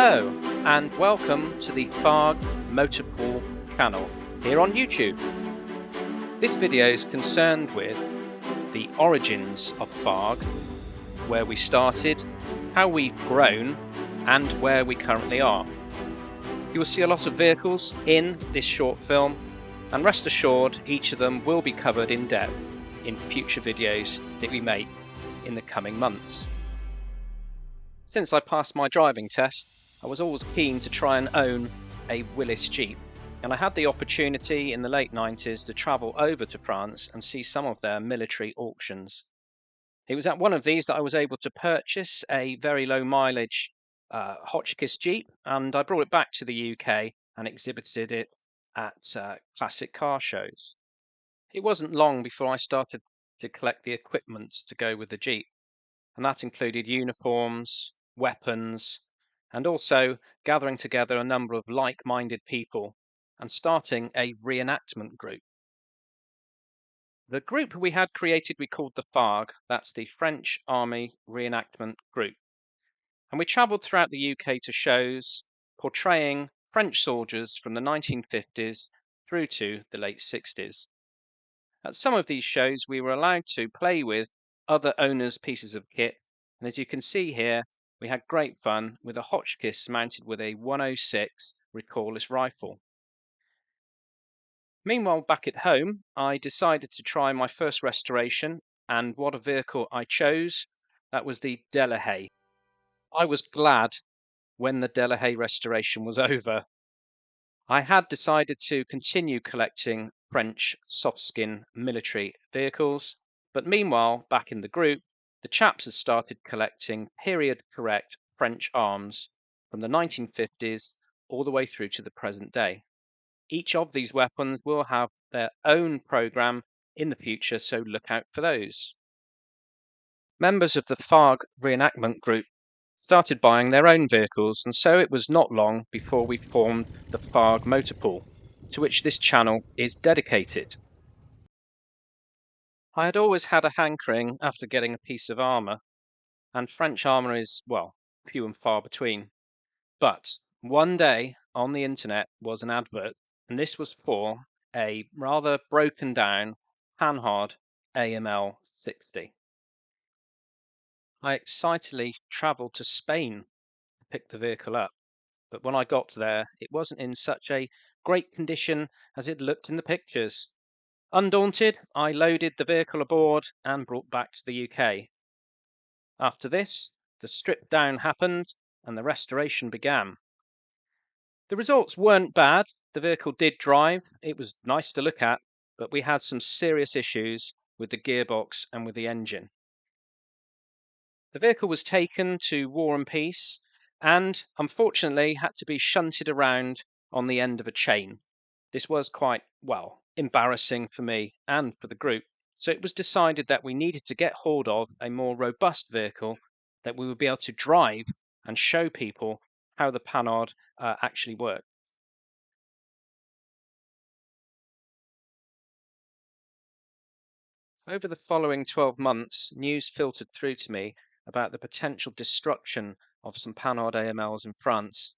Hello, and welcome to the FARG Motorpool channel here on YouTube. This video is concerned with the origins of FARG, where we started, how we've grown, and where we currently are. You will see a lot of vehicles in this short film, and rest assured each of them will be covered in depth in future videos that we make in the coming months. Since I passed my driving test, I was always keen to try and own a Willys Jeep, and I had the opportunity in the late 90s to travel over to France and see some of their military auctions. It was at one of these that I was able to purchase a very low mileage Hotchkiss Jeep, and I brought it back to the UK and exhibited it at classic car shows. It wasn't long before I started to collect the equipment to go with the Jeep, and that included uniforms, weapons, and also gathering together a number of like-minded people and starting a reenactment group. The group we had created we called the FARG, that's the French Army Reenactment Group, and we travelled throughout the UK to shows portraying French soldiers from the 1950s through to the late 60s. At some of these shows we were allowed to play with other owners' pieces of kit, and as you can see here, we had great fun with a Hotchkiss mounted with a 106 recoilless rifle. Meanwhile, back at home, I decided to try my first restoration, and what a vehicle I chose. That was the Delahaye. I was glad when the Delahaye restoration was over. I had decided to continue collecting French soft-skin military vehicles, but meanwhile, back in the group, the chaps had started collecting period-correct French arms from the 1950s all the way through to the present day. Each of these weapons will have their own program in the future, so look out for those. Members of the FARG reenactment group started buying their own vehicles, and so it was not long before we formed the FARG Motorpool, to which this channel is dedicated. I had always had a hankering after getting a piece of armour, and French armour is, well, few and far between. But one day on the internet was an advert, and this was for a rather broken down Panhard AML 60. I excitedly travelled to Spain to pick the vehicle up, but when I got there, it wasn't in such a great condition as it looked in the pictures. Undaunted, I loaded the vehicle aboard and brought back to the UK. After this, the strip down happened and the restoration began. The results weren't bad. The vehicle did drive. It was nice to look at, but we had some serious issues with the gearbox and with the engine. The vehicle was taken to War and Peace and unfortunately had to be shunted around on the end of a chain. This was quite, well, embarrassing for me and for the group. So it was decided that we needed to get hold of a more robust vehicle that we would be able to drive and show people how the Panhard actually worked. Over the following 12 months, news filtered through to me about the potential destruction of some Panhard AMLs in France,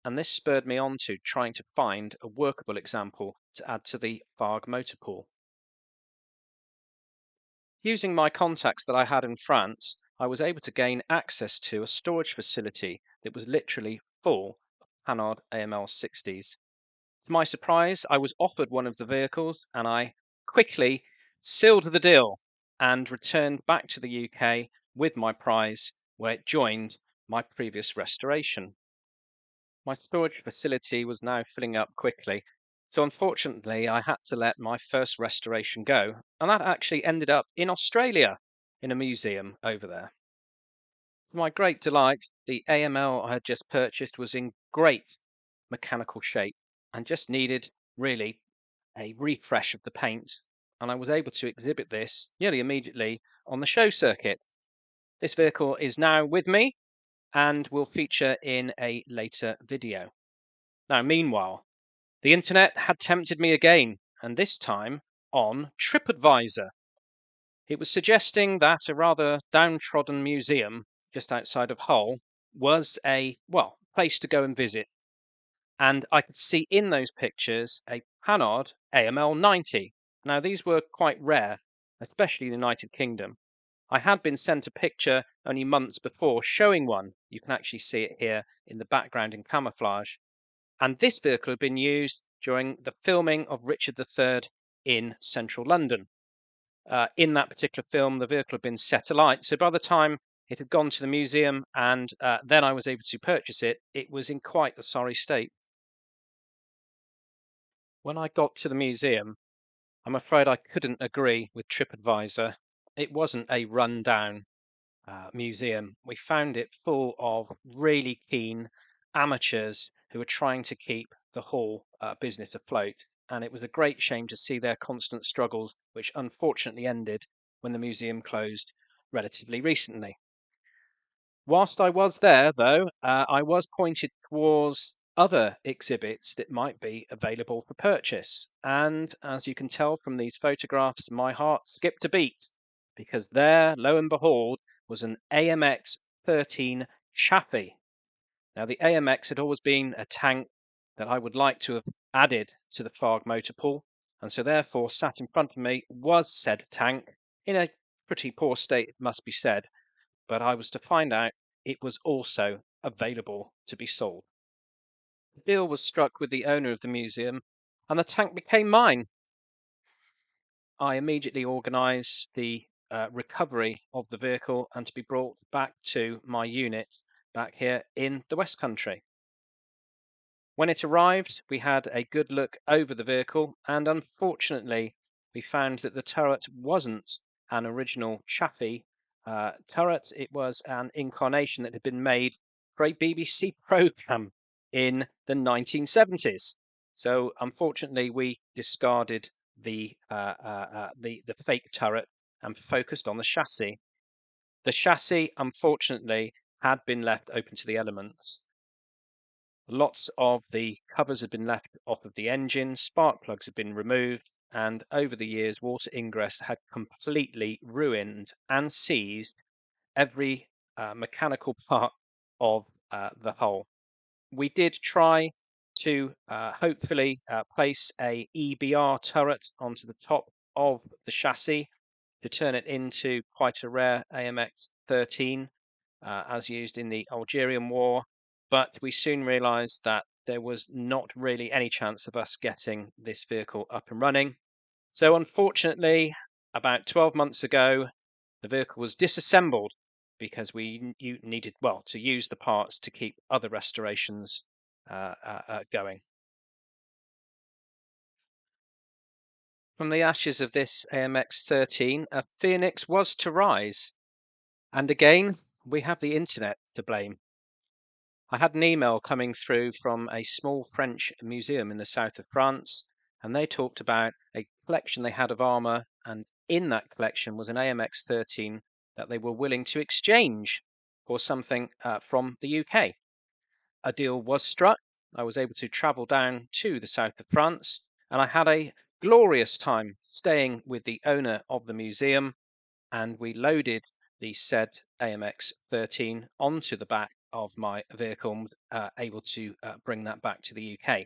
and this spurred me on to trying to find a workable example to add to the FARG Motorpool. Using my contacts that I had in France, I was able to gain access to a storage facility that was literally full of Panhard AML 60s. To my surprise, I was offered one of the vehicles and I quickly sealed the deal and returned back to the UK with my prize, where it joined my previous restoration. My storage facility was now filling up quickly, so unfortunately I had to let my first restoration go, and that actually ended up in Australia in a museum over there. To my great delight, the AML I had just purchased was in great mechanical shape and just needed really a refresh of the paint, and I was able to exhibit this nearly immediately on the show circuit. This vehicle is now with me and will feature in a later video. Now, meanwhile, the internet had tempted me again, and this time on TripAdvisor. It was suggesting that a rather downtrodden museum just outside of Hull was a, well, place to go and visit. And I could see in those pictures a Panhard AML 90. Now, these were quite rare, especially in the United Kingdom. I had been sent a picture only months before showing one. You can actually see it here in the background in camouflage. And this vehicle had been used during the filming of Richard III in central London. In that particular film, the vehicle had been set alight. So by the time it had gone to the museum and then I was able to purchase it, it was in quite a sorry state. When I got to the museum, I'm afraid I couldn't agree with TripAdvisor. It wasn't a run-down museum. We found it full of really keen amateurs who were trying to keep the whole business afloat. And it was a great shame to see their constant struggles, which unfortunately ended when the museum closed relatively recently. Whilst I was there, though, I was pointed towards other exhibits that might be available for purchase. And as you can tell from these photographs, my heart skipped a beat because there, lo and behold, was an AMX 13 Chaffee. Now, the AMX had always been a tank that I would like to have added to the FARG Motorpool, and so therefore sat in front of me was said tank in a pretty poor state, it must be said, but I was to find out it was also available to be sold. The deal was struck with the owner of the museum, and the tank became mine. I immediately organised the recovery of the vehicle and to be brought back to my unit back here in the West Country. When it arrived, we had a good look over the vehicle, and unfortunately, we found that the turret wasn't an original Chaffee turret. It was an incarnation that had been made for a BBC programme in the 1970s. So, unfortunately, we discarded the fake turret and focused on the chassis. The chassis, unfortunately, had been left open to the elements. Lots of the covers had been left off of the engine, spark plugs had been removed, and over the years, water ingress had completely ruined and seized every mechanical part of the hull. We did try to hopefully place a EBR turret onto the top of the chassis to turn it into quite a rare AMX 13 as used in the Algerian War, but we soon realized that there was not really any chance of us getting this vehicle up and running. So unfortunately, about 12 months ago, the vehicle was disassembled because we needed, well, to use the parts to keep other restorations going. From the ashes of this AMX 13, a phoenix was to rise. And again, we have the internet to blame. I had an email coming through from a small French museum in the south of France, and they talked about a collection they had of armour, and in that collection was an AMX 13 that they were willing to exchange for something from the UK. A deal was struck. I was able to travel down to the south of France, and I had a glorious time staying with the owner of the museum, and we loaded the said AMX 13 onto the back of my vehicle, able to bring that back to the UK.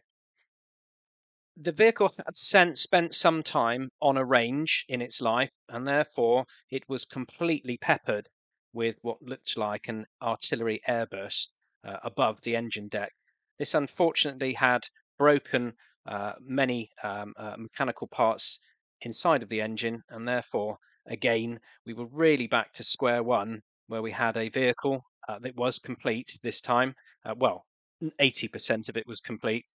The vehicle had spent some time on a range in its life, and therefore it was completely peppered with what looked like an artillery airburst above the engine deck. This unfortunately had broken many mechanical parts inside of the engine, and therefore, again, we were really back to square one, where we had a vehicle that was complete this time. Well, 80% of it was complete,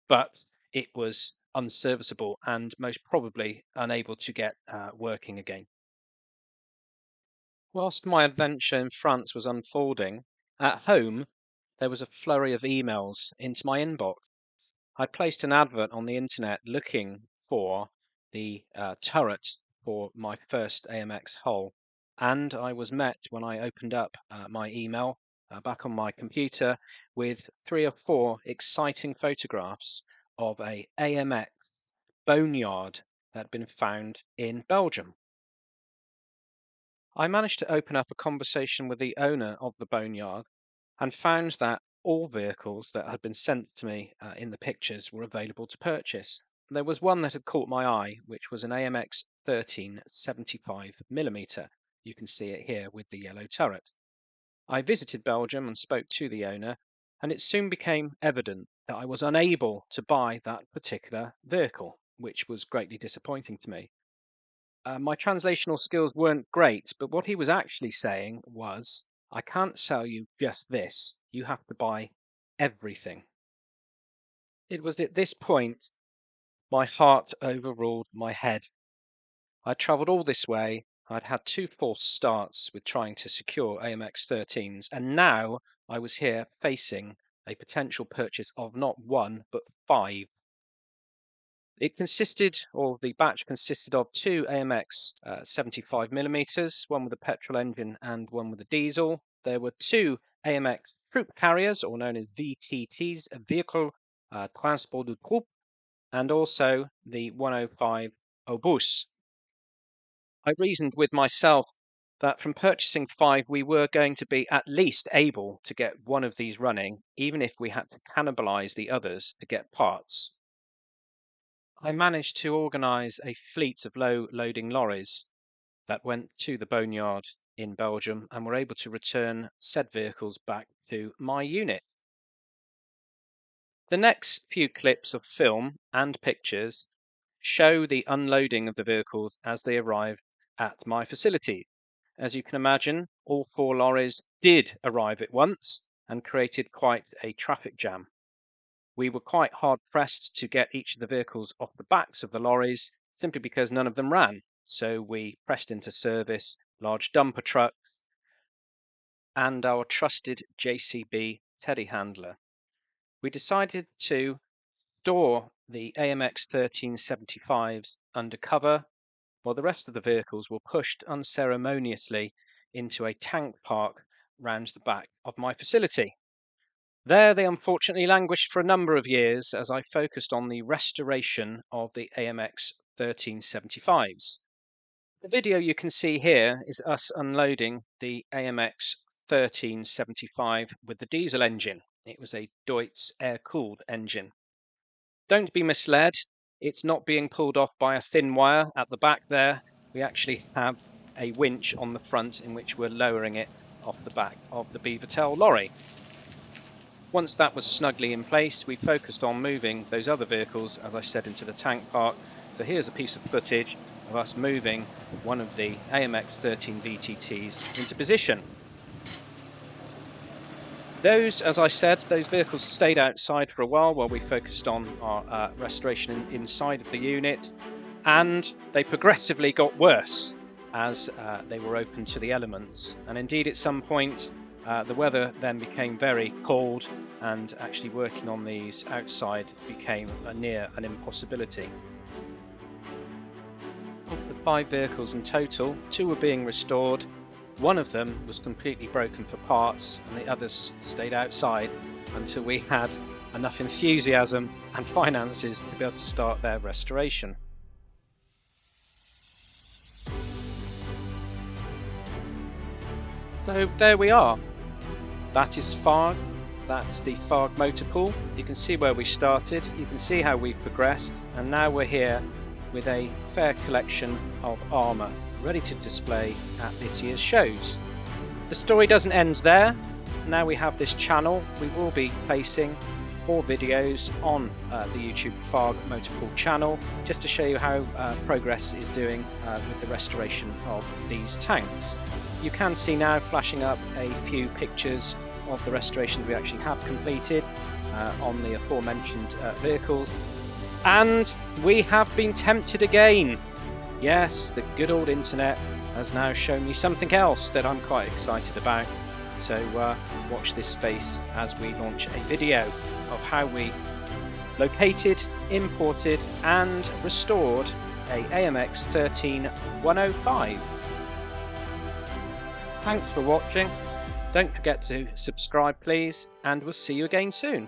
but it was unserviceable and most probably unable to get working again. Whilst my adventure in France was unfolding, at home there was a flurry of emails into my inbox. I placed an advert on the internet looking for the turret for my first AMX hull, and I was met when I opened up my email back on my computer with 3 or 4 exciting photographs of a AMX boneyard that had been found in Belgium. I managed to open up a conversation with the owner of the boneyard and found that all vehicles that had been sent to me in the pictures were available to purchase. There was one that had caught my eye, which was an AMX 13 75mm. You can see it here with the yellow turret. I visited Belgium and spoke to the owner, and it soon became evident that I was unable to buy that particular vehicle, which was greatly disappointing to me. My translational skills weren't great, but what he was actually saying was, I can't sell you just this, you have to buy everything. It was at this point my heart overruled my head. I'd travelled all this way, I'd had 2 false starts with trying to secure AMX 13s, and now I was here facing a potential purchase of not one, but 5. The batch consisted of 2 AMX 75mm, one with a petrol engine and one with a diesel. There were 2 AMX troop carriers, or known as VTTs, a vehicle transport de troupe, and also the 105 obus. I reasoned with myself that from purchasing 5, we were going to be at least able to get one of these running, even if we had to cannibalize the others to get parts. I managed to organise a fleet of low-loading lorries that went to the boneyard in Belgium and were able to return said vehicles back to my unit. The next few clips of film and pictures show the unloading of the vehicles as they arrived at my facility. As you can imagine, all 4 lorries did arrive at once and created quite a traffic jam. We were quite hard pressed to get each of the vehicles off the backs of the lorries simply because none of them ran. So we pressed into service large dumper trucks and our trusted JCB telehandler. We decided to store the AMX 1375s under cover while the rest of the vehicles were pushed unceremoniously into a tank park round the back of my facility. There they unfortunately languished for a number of years as I focused on the restoration of the AMX 1375s. The video you can see here is us unloading the AMX 1375 with the diesel engine. It was a Deutz air-cooled engine. Don't be misled, it's not being pulled off by a thin wire at the back there. We actually have a winch on the front in which we're lowering it off the back of the Beavertail lorry. Once that was snugly in place, we focused on moving those other vehicles, as I said, into the tank park. So here's a piece of footage of us moving one of the AMX 13 VTTs into position. As I said, those vehicles stayed outside for a while we focused on our restoration inside of the unit, and they progressively got worse as they were open to the elements. And indeed, at some point, the weather then became very cold, and actually working on these outside became near an impossibility. Of the 5 vehicles in total, 2 were being restored. One of them was completely broken for parts, and the others stayed outside until we had enough enthusiasm and finances to be able to start their restoration. So there we are. That is FARG. That's the FARG Motorpool. You can see where we started, you can see how we've progressed, and now we're here with a fair collection of armour ready to display at this year's shows. The story doesn't end there. Now we have this channel, we will be placing 4 videos on the YouTube FARG Motorpool channel, just to show you how progress is doing with the restoration of these tanks. You can see now flashing up a few pictures of the restorations we actually have completed on the aforementioned vehicles. And we have been tempted again. Yes, the good old internet has now shown me something else that I'm quite excited about. So watch this space as we launch a video of how we located, imported and restored a AMX 13105. Thanks for watching. Don't forget to subscribe please, and we'll see you again soon.